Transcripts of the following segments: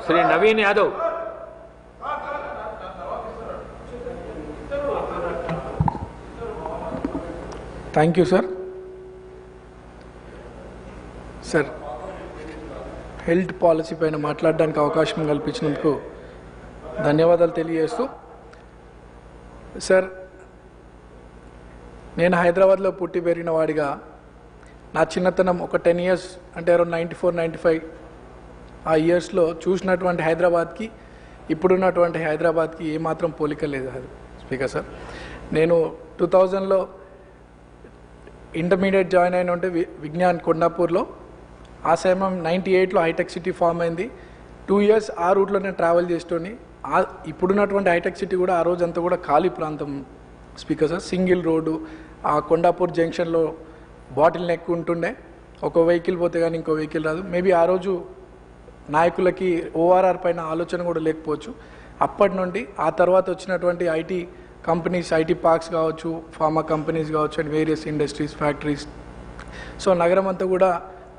Shri Naveen Yadav. Thank you sir. Sir health policy పైన మాట్లాడడానికి అవకాశం కల్పించినందుకు ధన్యవాదాలు తెలియజేస్తూ, సార్ నేను హైదరాబాద్లో పుట్టి పెరిగిన వాడిగా నా చిన్నతనం ఒక 10 years అంటే అరౌండ్ 94-95 ఆ ఇయర్స్లో చూసినటువంటి హైదరాబాద్కి ఇప్పుడున్నటువంటి హైదరాబాద్కి ఏమాత్రం పోలిక లేదు స్పీకర్ సార్. నేను 2000లో ఇంటర్మీడియట్ జాయిన్ అయిన ఉంటే విజ్ఞాన్ కొండాపూర్లో. ఆ సమయం 98లో హైటెక్ సిటీ ఫామ్ అయింది. 2 years ఆ రూట్లో నేను ట్రావెల్ చేస్తూని ఇప్పుడున్నటువంటి హైటెక్ సిటీ కూడా ఆ రోజంతా కూడా ఖాళీ ప్రాంతం స్పీకర్ సార్. సింగిల్ రోడ్డు, ఆ కొండాపూర్ జంక్షన్లో బాటిల్ నెక్ ఉంటుండే, ఒక వెహికల్ పోతే కానీ ఇంకో వెహికల్ రాదు. మేబీ ఆ రోజు నాయకులకి ఓఆర్ఆర్ పైన ఆలోచన కూడా లేకపోవచ్చు. అప్పటి నుండి ఆ తర్వాత వచ్చినటువంటి ఐటీ కంపెనీస్, ఐటీ పార్క్స్ కావచ్చు, ఫార్మా కంపెనీస్ కావచ్చు, and various industries, factories, so నగరం అంతా కూడా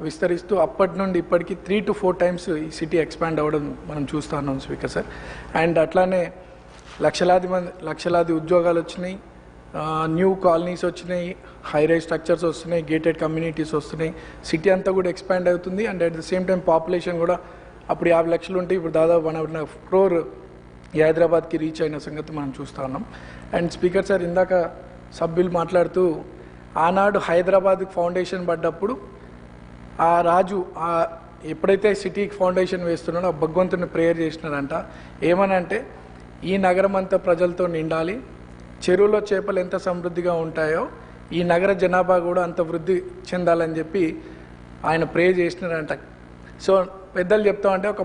విస్తరిస్తూ అప్పటి నుండి ఇప్పటికీ 3 to 4 times ఈ సిటీ ఎక్స్పాండ్ అవ్వడం మనం చూస్తూ ఉన్నాం స్పీకర్ సార్. అండ్ అట్లానే లక్షలాది ఉద్యోగాలు వచ్చినాయి, న్యూ కాలనీస్ వచ్చినాయి, హై రైజ్ స్ట్రక్చర్స్ వస్తున్నాయి, గేటెడ్ కమ్యూనిటీస్ వస్తున్నాయి, సిటీ అంతా కూడా ఎక్స్పాండ్ అవుతుంది. And at the same time population కూడా అప్పుడు 50 లక్షలు ఉంటే ఇప్పుడు దాదాపు 1.5 crore ఈ హైదరాబాద్కి రీచ్ అయిన సంగతి మనం చూస్తూ ఉన్నాం. అండ్ స్పీకర్ సార్ ఇందాక సభ్యులు మాట్లాడుతూ ఆనాడు హైదరాబాద్కి ఫౌండేషన్ పడ్డప్పుడు ఆ రాజు ఎప్పుడైతే సిటీకి ఫౌండేషన్ వేస్తున్నాడో ఆ భగవంతుని ప్రేయర్ చేసినారంట. ఏమనంటే ఈ నగరం అంతా ప్రజలతో నిండాలి, చెరువులో చేపలు ఎంత సమృద్ధిగా ఉంటాయో ఈ నగర జనాభా కూడా అంత వృద్ధి చెందాలని చెప్పి ఆయన ప్రే చేసినారంట. సో పెద్దలు చెప్తామంటే ఒక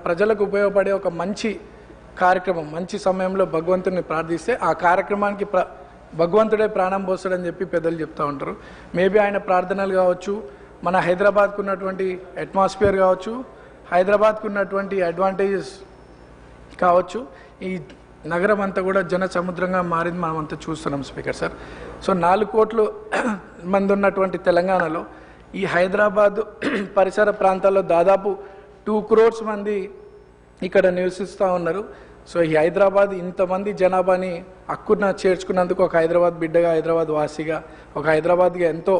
ప్రజలకు ఉపయోగపడే ఒక మంచి కార్యక్రమం, మంచి సమయంలో భగవంతుని ప్రార్థిస్తే ఆ కార్యక్రమానికి భగవంతుడే ప్రాణం పోస్తాడని చెప్పి పెద్దలు చెప్తూ ఉంటారు. మేబీ ఆయన ప్రార్థనలు కావచ్చు, మన హైదరాబాద్కు ఉన్నటువంటి అట్మాస్ఫియర్ కావచ్చు, హైదరాబాద్కు ఉన్నటువంటి అడ్వాంటేజెస్ కావచ్చు, ఈ నగరం అంతా కూడా జన సముద్రంగా మారింది మనం అంతా చూస్తున్నాం స్పీకర్ సార్. సో 4 కోట్ల మంది ఉన్నటువంటి తెలంగాణలో ఈ హైదరాబాద్ పరిసర ప్రాంతాల్లో దాదాపు 2 crores మంది ఇక్కడ నివసిస్తూ ఉన్నారు. సో ఈ హైదరాబాద్ ఇంతమంది జనాభాని హక్కున చేర్చుకున్నందుకు ఒక హైదరాబాద్ బిడ్డగా, హైదరాబాద్ వాసిగా, ఒక హైదరాబాద్గా ఎంతో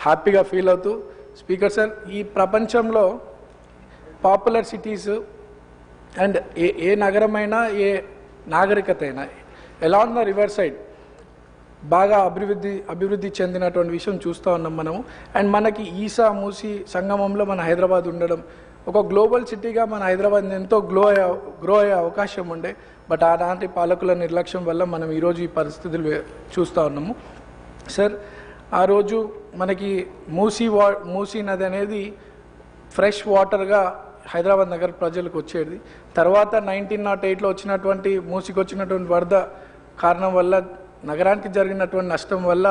హ్యాపీగా ఫీల్ అవుతూ స్పీకర్ సార్ ఈ ప్రపంచంలో పాపులర్ సిటీస్ అండ్ ఏ నగరమైనా, ఏ నాగరికత అయినా అలాంగ్ ద రివర్ సైడ్ బాగా అభివృద్ధి చెందినటువంటి విషయం చూస్తూ ఉన్నాం మనము. అండ్ మనకి ఈసా మూసీ సంగమంలో మన హైదరాబాద్ ఉండడం, ఒక గ్లోబల్ సిటీగా మన హైదరాబాద్ ఎంతో గ్రో అయ్యే అవకాశం ఉండే. బట్ ఆనాటి పాలకుల నిర్లక్ష్యం వల్ల మనం ఈరోజు ఈ పరిస్థితులు చూస్తూ ఉన్నాము సార్. ఆ రోజు మనకి మూసీ నది అనేది ఫ్రెష్ వాటర్గా హైదరాబాద్ నగర ప్రజలకు వచ్చేది. తర్వాత 1908లో వచ్చినటువంటి మూసీకి వచ్చినటువంటి వరద కారణం వల్ల, నగరానికి జరిగినటువంటి నష్టం వల్ల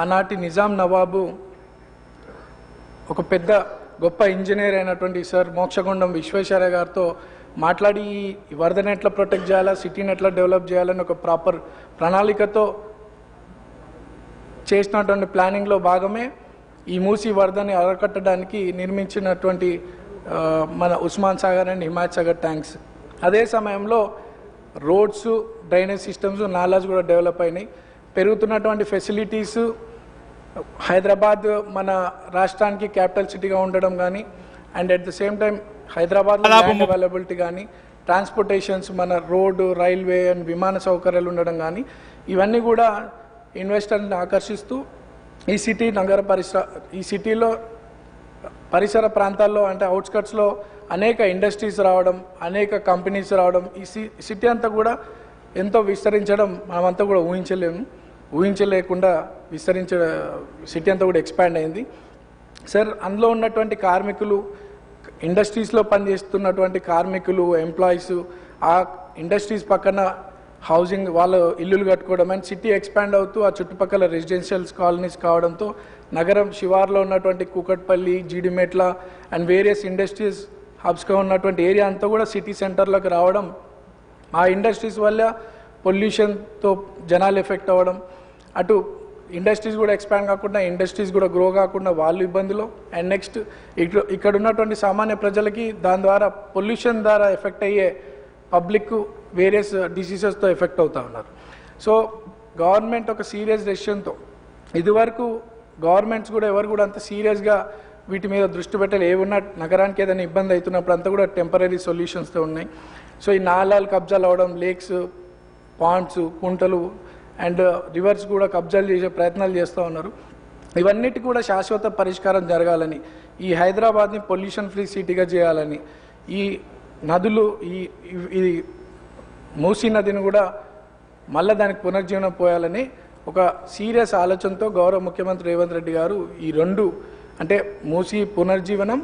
ఆనాటి నిజాం నవాబు ఒక పెద్ద గొప్ప ఇంజనీర్ అయినటువంటి సార్ మోక్షగుండం విశ్వేశ్వరయ్య గారితో మాట్లాడి ఈ వరదను ఎట్లా ప్రొటెక్ట్ చేయాలా, సిటీని ఎట్లా డెవలప్ చేయాలని ఒక ప్రాపర్ ప్రణాళికతో చేసినటువంటి ప్లానింగ్లో భాగమే ఈ మూసీ వరదని అరకట్టడానికి నిర్మించినటువంటి మన ఉస్మాన్ సాగర్ అండ్ హిమాయత్ సాగర్ ట్యాంక్స్. అదే సమయంలో రోడ్స్, డ్రైనేజ్ సిస్టమ్స్, నాలాస్ కూడా డెవలప్ అయినాయి. పెరుగుతున్నటువంటి ఫెసిలిటీస్, హైదరాబాద్ మన రాష్ట్రానికి క్యాపిటల్ సిటీగా ఉండడం కానీ, and at the same time హైదరాబాద్లో ల్యాండ్ అవైలబిలిటీ కానీ, ట్రాన్స్పోర్టేషన్స్, మన రోడ్డు, రైల్వే అండ్ విమాన సౌకర్యాలు ఉండడం కానీ, ఇవన్నీ కూడా ఇన్వెస్టర్ని ఆకర్షిస్తూ ఈ సిటీలో పరిసర ప్రాంతాల్లో అంటే అవుట్స్కట్స్లో అనేక ఇండస్ట్రీస్ రావడం, అనేక కంపెనీస్ రావడం, ఈ సిటీ అంతా కూడా ఎంతో విస్తరించడం మనమంతా కూడా ఊహించలేకుండా సిటీ అంతా కూడా ఎక్స్పాండ్ అయింది సార్. అందులో ఉన్నటువంటి కార్మికులు, ఇండస్ట్రీస్లో పనిచేస్తున్నటువంటి కార్మికులు, ఎంప్లాయీస్, ఆ ఇండస్ట్రీస్ పక్కన హౌసింగ్, వాళ్ళ ఇల్లులు కట్టుకోవడం అండ్ సిటీ ఎక్స్పాండ్ అవుతూ ఆ చుట్టుపక్కల రెసిడెన్షియల్స్ కాలనీస్ కావడంతో నగరం శివార్లో ఉన్నటువంటి Kukatpally, Jeedimetla and various industries హబ్స్గా ఉన్నటువంటి ఏరియా అంతా కూడా సిటీ సెంటర్లోకి రావడం, ఆ ఇండస్ట్రీస్ వల్ల పొల్యూషన్తో జనాలు ఎఫెక్ట్ అవ్వడం, అటు ఇండస్ట్రీస్ కూడా ఎక్స్పాండ్ కాకుండా, ఇండస్ట్రీస్ కూడా గ్రో కాకుండా వాళ్ళు ఇబ్బందులు. అండ్ నెక్స్ట్ ఇక్కడ ఉన్నటువంటి సామాన్య ప్రజలకి దాని ద్వారా పొల్యూషన్ ద్వారా ఎఫెక్ట్ అయ్యే పబ్లిక్ వేరియస్ డిసీజెస్తో ఎఫెక్ట్ అవుతూ ఉన్నారు. సో గవర్నమెంట్ ఒక సీరియస్ డెసిషన్తో, ఇదివరకు గవర్నమెంట్స్ కూడా ఎవరు కూడా అంత సీరియస్గా వీటి మీద దృష్టి పెట్టాలి. ఏమున్నా నగరానికి ఏదైనా ఇబ్బంది అవుతున్నప్పుడు అంతా కూడా టెంపరీ సొల్యూషన్స్తో ఉన్నాయి. సో ఈ నాలాలు కబ్జాలు అవడం, లేక్స్, పాండ్స్, కుంటలు అండ్ రివర్స్ కూడా కబ్జాలు చేసే ప్రయత్నాలు చేస్తూ ఉన్నారు. ఇవన్నిటి కూడా శాశ్వత పరిష్కారం జరగాలని, ఈ హైదరాబాద్ని పొల్యూషన్ ఫ్రీ సిటీగా చేయాలని, ఈ నదులు ఈ మూసీ నదిని కూడా మళ్ళీ దానికి పునర్జీవనం పోయాలని ఒక సీరియస్ ఆలోచనతో గౌరవ ముఖ్యమంత్రి రేవంత్ రెడ్డి గారు ఈ రెండు, అంటే మూసీ పునర్జీవనం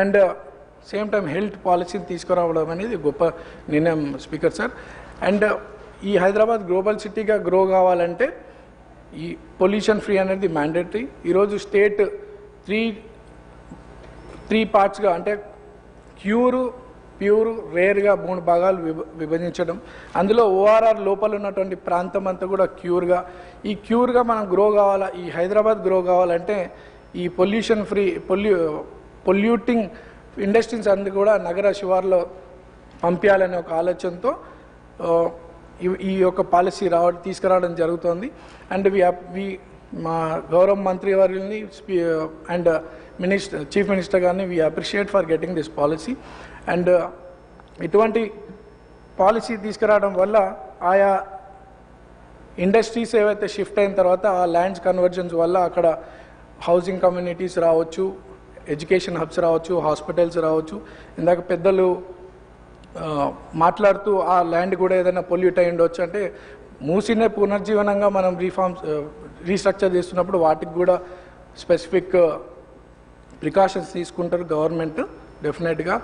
అండ్ సేమ్ టైం హెల్త్ పాలసీని తీసుకురావడం అనేది గొప్ప నిర్ణయం స్పీకర్ సార్. అండ్ ఈ హైదరాబాద్ గ్లోబల్ సిటీగా గ్రో కావాలంటే ఈ పొల్యూషన్ ఫ్రీ అనేది మ్యాండేటరీ. ఈరోజు స్టేట్ త్రీ పార్ట్స్గా, అంటే ప్యూర్, రేర్గా 3 భాగాలు విభజించడం, అందులో ఓఆర్ఆర్ లోపల ఉన్నటువంటి ప్రాంతం అంతా కూడా క్యూర్గా మనం గ్రో కావాలా. ఈ హైదరాబాద్ గ్రో కావాలంటే ఈ పొల్యూషన్ ఫ్రీ పొల్యూటింగ్ ఇండస్ట్రీస్ అన్ని కూడా నగర శివార్లో పంపించాలనే ఒక ఆలోచనతో ఈ యొక్క పాలసీ తీసుకురావడం జరుగుతోంది. అండ్ మా గౌరవ మంత్రి వారిని అండ్ చీఫ్ మినిస్టర్ గారిని we appreciate for getting this policy. And ఇటువంటి పాలసీ తీసుకురావడం వల్ల ఆయా ఇండస్ట్రీస్ ఏవైతే షిఫ్ట్ అయిన తర్వాత ఆ ల్యాండ్స్ కన్వర్జన్స్ వల్ల అక్కడ హౌసింగ్ కమ్యూనిటీస్ రావచ్చు, ఎడ్యుకేషన్ హబ్స్ రావచ్చు, హాస్పిటల్స్ రావచ్చు. ఇందాక పెద్దలు మాట్లాడుతూ ఆ ల్యాండ్ కూడా ఏదైనా పొల్యూట్ అయి ఉండవచ్చు, అంటే మూసినే పునర్జీవనంగా మనం రీస్ట్రక్చర్ చేస్తున్నప్పుడు వాటికి కూడా స్పెసిఫిక్ ప్రికాషన్స్ తీసుకుంటారు గవర్నమెంట్ డెఫినెట్గా.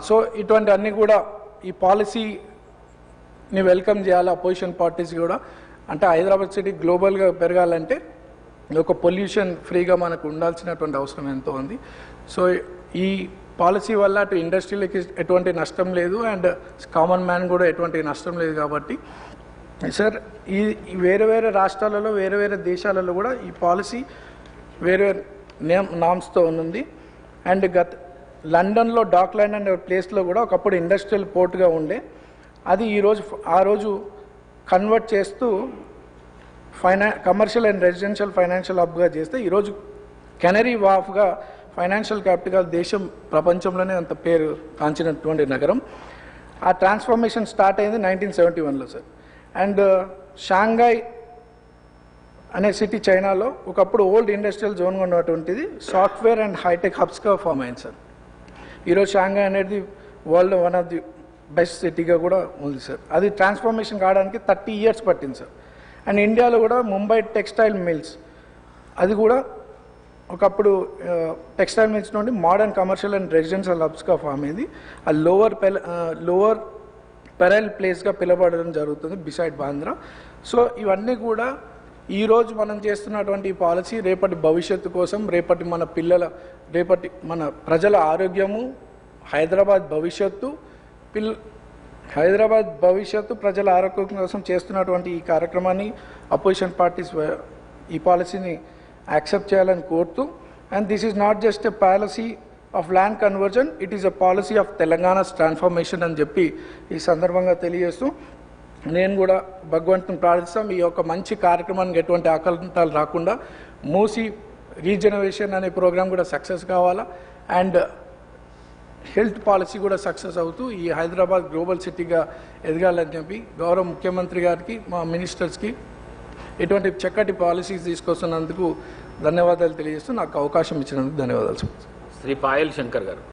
సో ఇటువంటి అన్నీ కూడా ఈ పాలసీని వెల్కమ్ చేయాలి అపోజిషన్ పార్టీస్ కూడా. అంటే హైదరాబాద్ సిటీ గ్లోబల్గా పెరగాలంటే ఒక పొల్యూషన్ ఫ్రీగా మనకు ఉండాల్సినటువంటి అవసరం ఎంతో ఉంది. సో ఈ పాలసీ వల్ల అటు ఇండస్ట్రీలకి ఎటువంటి నష్టం లేదు అండ్ కామన్ మ్యాన్ కూడా ఎటువంటి నష్టం లేదు. కాబట్టి సార్ ఈ వేరే రాష్ట్రాలలో వేరే దేశాలలో కూడా ఈ పాలసీ వేరే నామ్స్తో ఉంది. అండ్ లండన్లో డాక్లాండ్ అనే ప్లేస్లో కూడా ఒకప్పుడు ఇండస్ట్రియల్ పోర్ట్గా ఉండే, అది ఆ రోజు కన్వర్ట్ చేస్తూ కమర్షియల్ అండ్ రెసిడెన్షియల్ ఫైనాన్షియల్ హబ్గా చేస్తే ఈరోజు కెనరీ వాఫ్గా ఫైనాన్షియల్ క్యాపిటల్ దేశం ప్రపంచంలోనే అంత పేరు కాంచినటువంటి నగరం. ఆ ట్రాన్స్ఫర్మేషన్ స్టార్ట్ అయింది 1971లో సార్. అండ్ షాంఘై అనే సిటీ చైనాలో ఒకప్పుడు ఓల్డ్ ఇండస్ట్రియల్ జోన్గా ఉన్నటువంటిది సాఫ్ట్వేర్ అండ్ హైటెక్ హబ్స్గా ఫామ్ అయింది సార్. ఈరోజు షాంఘై అనేది world one of the best సిటీగా కూడా ఉంది సార్. అది ట్రాన్స్ఫర్మేషన్ కావడానికి 30 years పట్టింది సార్. అండ్ ఇండియాలో కూడా ముంబై టెక్స్టైల్ మిల్స్, అది కూడా ఒకప్పుడు టెక్స్టైల్ మిల్స్ నుండి మోడర్న్ కమర్షియల్ అండ్ రెసిడెన్షియల్ హబ్స్గా ఫామ్ అయింది. ఆ లోవర్ పెరైల్ ప్లేస్గా పిలవబడడం జరుగుతుంది బిసైడ్ బాంద్రా. సో ఇవన్నీ కూడా ఈరోజు మనం చేస్తున్నటువంటి ఈ పాలసీ రేపటి భవిష్యత్తు కోసం, రేపటి మన ప్రజల ఆరోగ్యము, హైదరాబాద్ భవిష్యత్తు ప్రజల ఆరోగ్యం కోసం చేస్తున్నటువంటి ఈ కార్యక్రమాన్ని అపోజిషన్ పార్టీస్ ఈ పాలసీని యాక్సెప్ట్ చేయాలని కోరుతూ, and this is not just a policy of land conversion, it is a policy of Telangana's transformation అని చెప్పి ఈ సందర్భంగా తెలియజేస్తూ నేను కూడా భగవంతుని ప్రార్థిస్తాం ఈ యొక్క మంచి కార్యక్రమానికి ఎటువంటి ఆకలంతాలు రాకుండా మూసీ రీజనరేషన్ అనే ప్రోగ్రాం కూడా సక్సెస్ కావాలా అండ్ హెల్త్ పాలసీ కూడా సక్సెస్ అవుతూ ఈ హైదరాబాద్ గ్లోబల్ సిటీగా ఎదగాలని చెప్పి గౌరవ ముఖ్యమంత్రి గారికి, మా మినిస్టర్స్కి ఇటువంటి చక్కటి పాలసీస్ తీసుకొస్తున్నందుకు ధన్యవాదాలు తెలియజేస్తూ నాకు అవకాశం ఇచ్చినందుకు ధన్యవాదాలు. శ్రీ పాయల్ శంకర్ గారు.